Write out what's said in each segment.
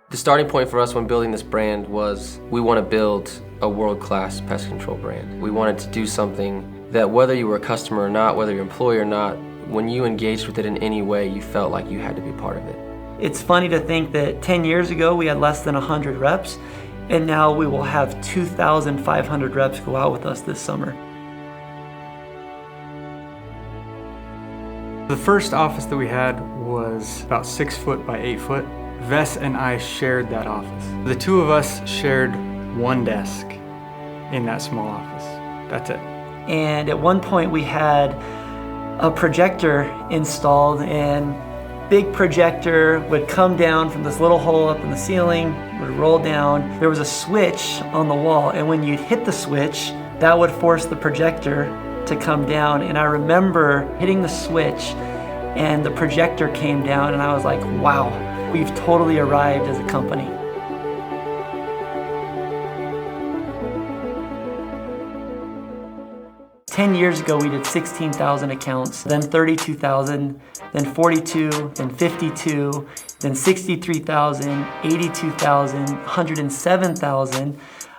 The starting point for us when building this brand was we want to build a world-class pest control brand. We wanted to do something that whether you were a customer or not, whether you're an employee or not, when you engaged with it in any way, you felt like you had to be part of it. It's funny to think that 10 years ago we had less than 100 reps, and now we will have 2,500 reps go out with us this summer. The first office that we had was about 6 foot by 8 foot. Vess and I shared that office. The two of us shared one desk in that small office. That's it. And at one point we had a projector installed, and big projector would come down from this little hole up in the ceiling, would roll down. There was a switch on the wall, and when you'd hit the switch, that would force the projector to come down. And I remember hitting the switch and the projector came down, and I was like, wow, we've totally arrived as a company. Ten years ago, we did 16,000 accounts, then 32,000, then 42, then 52, then 63,000, 82,000, 107,000,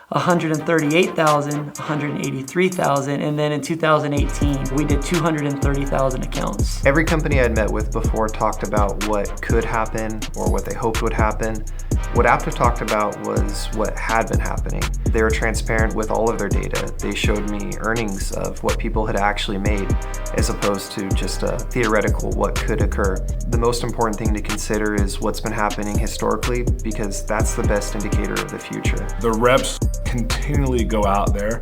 138,000, 183,000, and then in 2018, we did 230,000 accounts. Every company I'd met with before talked about what could happen or what they hoped would happen. What Aptive talked about was what had been happening. They were transparent with all of their data. They showed me earnings of what people had actually made, as opposed to just a theoretical what could occur. The most important thing to consider is what's been happening historically, because that's the best indicator of the future. The reps continually go out there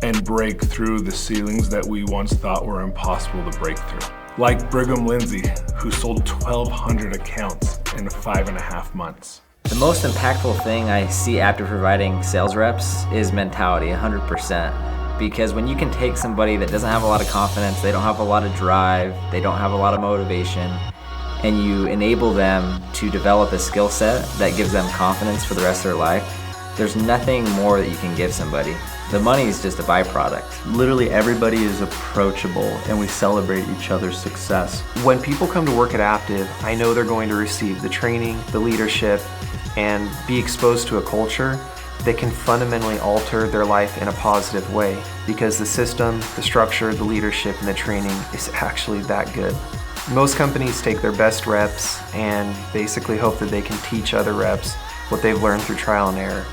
and break through the ceilings that we once thought were impossible to break through. Like Brigham Lindsay, who sold 1,200 accounts in 5.5 months. The most impactful thing I see Aptive providing sales reps is mentality, 100%. Because when you can take somebody that doesn't have a lot of confidence, they don't have a lot of drive, they don't have a lot of motivation, and you enable them to develop a skill set that gives them confidence for the rest of their life, there's nothing more that you can give somebody. The money is just a byproduct. Literally everybody is approachable and we celebrate each other's success. When people come to work at Aptive, I know they're going to receive the training, the leadership, and be exposed to a culture that can fundamentally alter their life in a positive way, because the system, the structure, the leadership, and the training is actually that good. Most companies take their best reps and basically hope that they can teach other reps what they've learned through trial and error.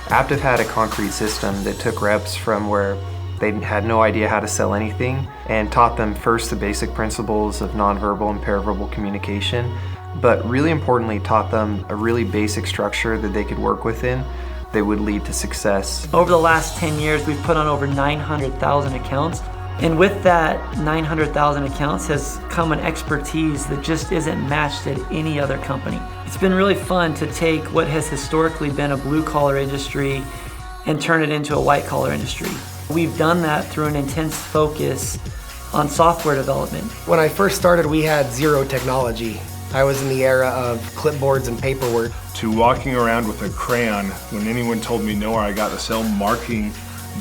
Aptive had a concrete system that took reps from where they had no idea how to sell anything and taught them first the basic principles of nonverbal and paraverbal communication, but really importantly taught them a really basic structure that they could work within that would lead to success. Over the last 10 years, we've put on over 900,000 accounts. And with that 900,000 accounts has come an expertise that just isn't matched at any other company. It's been really fun to take what has historically been a blue-collar industry and turn it into a white-collar industry. We've done that through an intense focus on software development. When I first started, we had zero technology. I was in the era of clipboards and paperwork. To walking around with a crayon when anyone told me no, or I got the sale, marking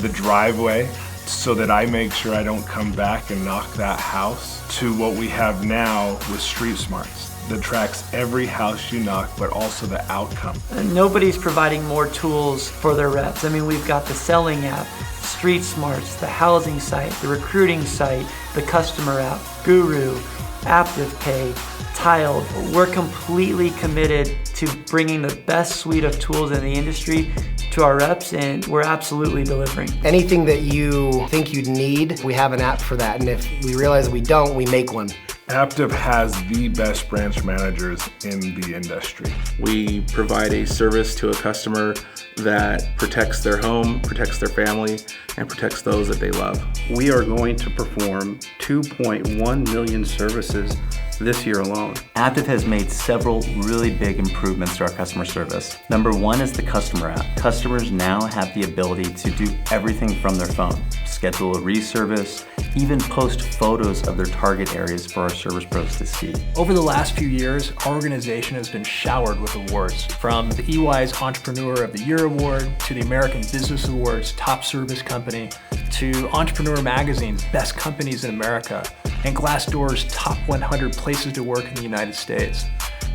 the driveway so that I make sure I don't come back and knock that house, to what we have now with Street Smarts that tracks every house you knock, but also the outcome. And nobody's providing more tools for their reps. I mean, we've got the selling app, Street Smarts, the housing site, the recruiting site, the customer app, Guru, Aptive Pay, Tiled. We're completely committed to bringing the best suite of tools in the industry to our reps, and we're absolutely delivering. Anything that you think you'd need, we have an app for that, and if we realize we don't, we make one. Aptive has the best branch managers in the industry. We provide a service to a customer that protects their home, protects their family, and protects those that they love. We are going to perform 2.1 million services this year alone. Aptive has made several really big improvements to our customer service. Number one is the customer app. Customers now have the ability to do everything from their phone, schedule a reservice, even post photos of their target areas for our service pros to see. Over the last few years, our organization has been showered with awards, from the EY's Entrepreneur of the Year Award to the American Business Awards Top Service Company to Entrepreneur Magazine's Best Companies in America and Glassdoor's Top 100 Places to Work in the United States.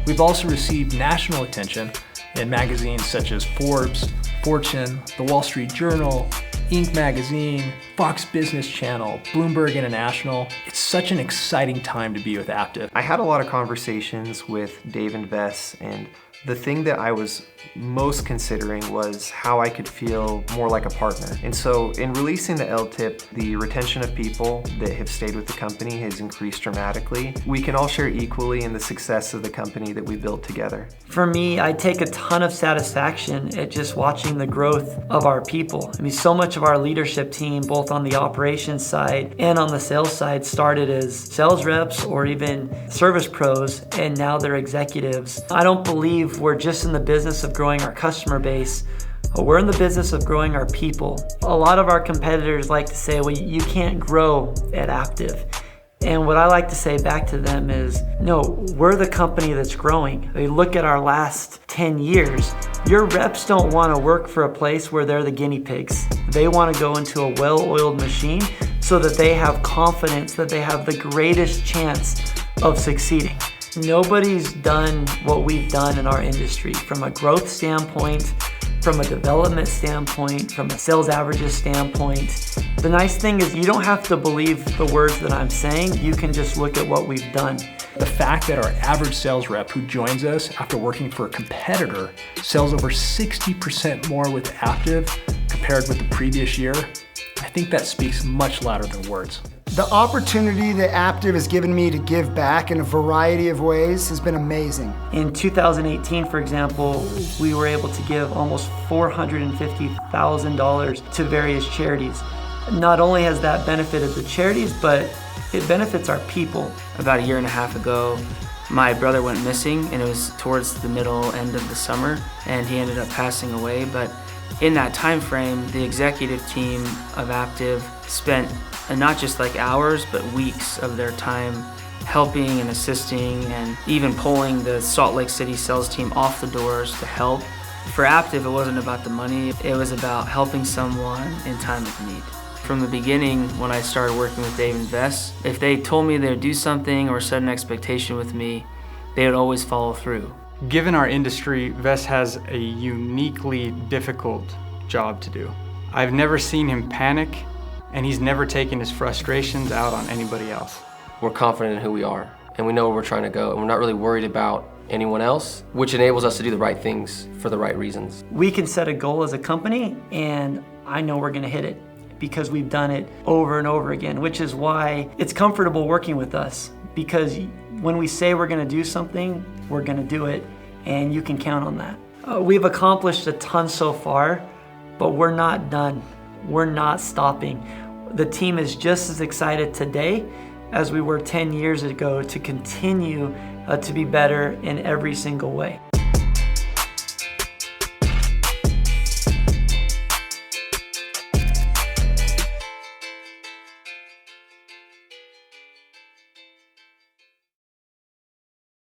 We've also received national attention in magazines such as Forbes, Fortune, The Wall Street Journal, Inc. Magazine, Fox Business Channel, Bloomberg International. It's such an exciting time to be with Aptive. I had a lot of conversations with Dave and Vess, and the thing that I was most considering was how I could feel more like a partner. And so in releasing the LTIP, the retention of people that have stayed with the company has increased dramatically. We can all share equally in the success of the company that we built together. For me, I take a ton of satisfaction at just watching the growth of our people. I mean, so much of our leadership team, both on the operations side and on the sales side, started as sales reps or even service pros, and now they're executives. I don't believe we're just in the business of growing our customer base. We're in the business of growing our people. A lot of our competitors like to say, well, you can't grow at Aptive. And what I like to say back to them is, no, we're the company that's growing. They look at our last 10 years. Your reps don't want to work for a place where they're the guinea pigs. They want to go into a well-oiled machine so that they have confidence that they have the greatest chance of succeeding. Nobody's done what we've done in our industry from a growth standpoint, from a development standpoint, from a sales averages standpoint. The nice thing is you don't have to believe the words that I'm saying. You can just look at what we've done. The fact that our average sales rep who joins us after working for a competitor sells over 60% more with Aptive compared with the previous year, I think that speaks much louder than words. The opportunity that Aptive has given me to give back in a variety of ways has been amazing. In 2018, for example, we were able to give almost $450,000 to various charities. Not only has that benefited the charities, but it benefits our people. About a year and a half ago, my brother went missing, and it was towards the middle end of the summer, and he ended up passing away. But in that time frame, the executive team of Aptive spent not just like hours, but weeks of their time helping and assisting and even pulling the Salt Lake City sales team off the doors to help. For Aptive, it wasn't about the money, it was about helping someone in time of need. From the beginning, when I started working with Dave and Vess, if they told me they'd do something or set an expectation with me, they would always follow through. Given our industry, Vess has a uniquely difficult job to do. I've never seen him panic, and he's never taken his frustrations out on anybody else. We're confident in who we are, and we know where we're trying to go, and we're not really worried about anyone else, which enables us to do the right things for the right reasons. We can set a goal as a company, and I know we're gonna hit it because we've done it over and over again, which is why it's comfortable working with us, because when we say we're gonna do something, we're gonna do it, and you can count on that. We've accomplished a ton so far, but we're not done. We're not stopping. The team is just as excited today as we were 10 years ago to continue to be better in every single way.